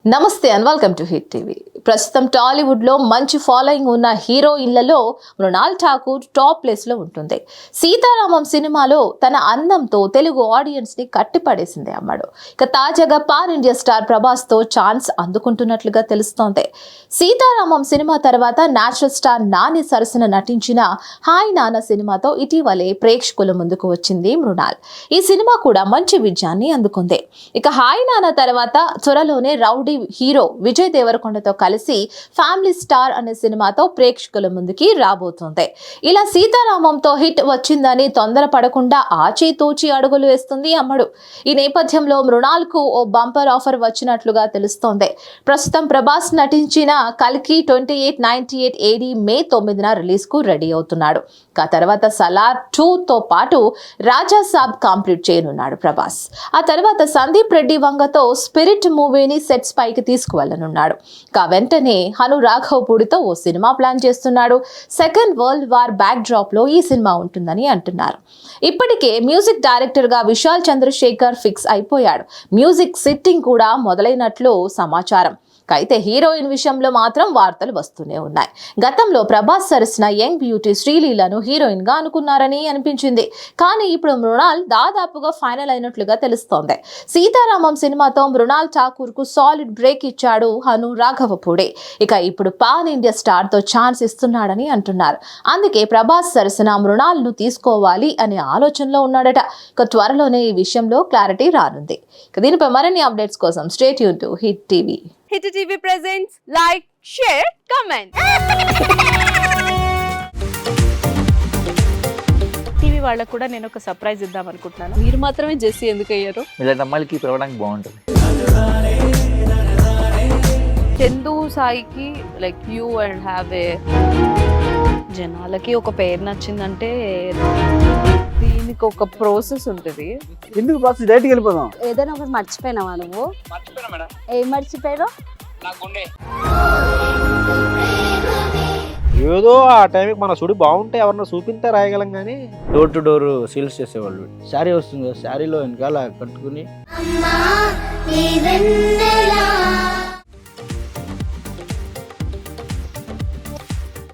నమస్తే and welcome to hit TV. ప్రస్తుతం టాలీవుడ్ లో మంచి ఫాలోయింగ్ ఉన్న హీరోయిన్లలో మృణాల్ ఠాకూర్ టాప్ ప్లేస్ లో ఉంటుంది. సీతారామం సినిమాలో తన అందంతో తెలుగు ఆడియన్స్ ని కట్టిపడేసింది అమ్మాడు. ఇక తాజాగా పాన్ ఇండియా స్టార్ ప్రభాస్ తో ఛాన్స్ అందుకుంటున్నట్లుగా తెలుస్తోంది. సీతారామం సినిమా తర్వాత నేచురల్ స్టార్ నాని సరసన నటించిన హాయ్ నాన్న సినిమాతో ఇటీవలే ప్రేక్షకుల ముందుకు వచ్చింది మృణాల్. ఈ సినిమా కూడా మంచి విజయాన్ని అందుకుంది. ఇక హాయ్ నాన్న తర్వాత త్వరలోనే రౌడీ హీరో విజయ్ దేవరకొండతో కలిసి ఫ్యామిలీ స్టార్ అనే సినిమాతో ప్రేక్షకుల ముందుకి రాబోతుంది. ఇలా సీతారామంతో హిట్ వచ్చిందని తొందరపడకుండా ఆచితూచి అడుగులు వేస్తుంది అమ్మడు. ఈ నేపథ్యంలో మృణాల్ కు ఓ బంపర్ ఆఫర్ వచ్చినట్లుగా తెలుస్తోంది. ప్రస్తుతం ప్రభాస్ నటించిన కల్కి 2898 AD మే 9న రిలీజ్ కు రెడీ అవుతున్నాడు. ఆ తర్వాత సలార్ 2 తో పాటు రాజా సాబ్ కంప్లీట్ చేయనున్నాడు ప్రభాస్. ఆ తర్వాత సందీప్ రెడ్డి వంగతో స్పిరిట్ మూవీని సెట్స్ పైకి తీసుకువెళ్లనున్నాడు. వెంటనే హను రాఘవపూడితో ఓ సినిమా ప్లాన్ చేస్తున్నాడు. Second world war back drop లో ఈ సినిమా ఉంటుందని అంటున్నారు. ఇప్పటికే మ్యూజిక్ డైరెక్టర్ గా విశాల్ చంద్రశేఖర్ ఫిక్స్ అయిపోయాడు. మ్యూజిక్ సిట్టింగ్ కూడా మొదలైనట్లు సమాచారం. అయితే హీరోయిన్ విషయంలో మాత్రం వార్తలు వస్తూనే ఉన్నాయి. గతంలో ప్రభాస్ సరసన యంగ్ బ్యూటీ శ్రీలీలను హీరోయిన్ గా అనుకున్నారని అనిపించింది. కానీ ఇప్పుడు మృణాల్ దాదాపుగా ఫైనల్ అయినట్లుగా తెలుస్తోంది. సీతారామం సినిమాతో మృణాల్ ఠాకూర్ కు సాలిడ్ బ్రేక్ ఇచ్చాడు హను రాఘవపూడి. ఇక ఇప్పుడు పాన్ ఇండియా స్టార్ తో ఛాన్స్ ఇస్తున్నాడని అంటున్నారు. అందుకే ప్రభాస్ సరసన మృణాల్ ను తీసుకోవాలి అనే ఆలోచనలో ఉన్నాడట. ఇక త్వరలోనే ఈ విషయంలో క్లారిటీ రానుంది. దీనిపై మరిన్ని అప్డేట్స్ కోసం stay tune to hit TV. Hit TV presents like, share, comment. TV వాళ్ళకు కూడా నేను ఒక సర్ప్రైజ్ ఇద్దాం అనుకుంటున్నాను. మీరు మాత్రమే జెస్సీ ఎందుకు అయ్యారు? ఇలాంటి అమ్మాయిలకి పిలవడానికి బాగుంటుంది. చందు సాయికి like you and have a జనాలకి ఒక పేరు నచ్చిందంటే దీనికి ఒక ప్రాసెస్ ఉంటుంది. ఎందుకు ప్రాసెస్ డైరెక్ట్‌గా వెళ్ళిపోదాం. ఏదైనా ఒకటి మర్చిపోయినావా నువ్వు? మర్చిపోయినా మేడం. ఏం మర్చిపోయారు? నా గుండె. ఏదో ఆ టైంకి మన సుడి బాగుంటే ఎవరన్నా చూపింటే రాయగలం కానీ డోర్ టు డోర్ సేల్స్ చేసేవాళ్ళు. శారీ వస్తుంది, శారీలో వెనకాల కట్టుకుని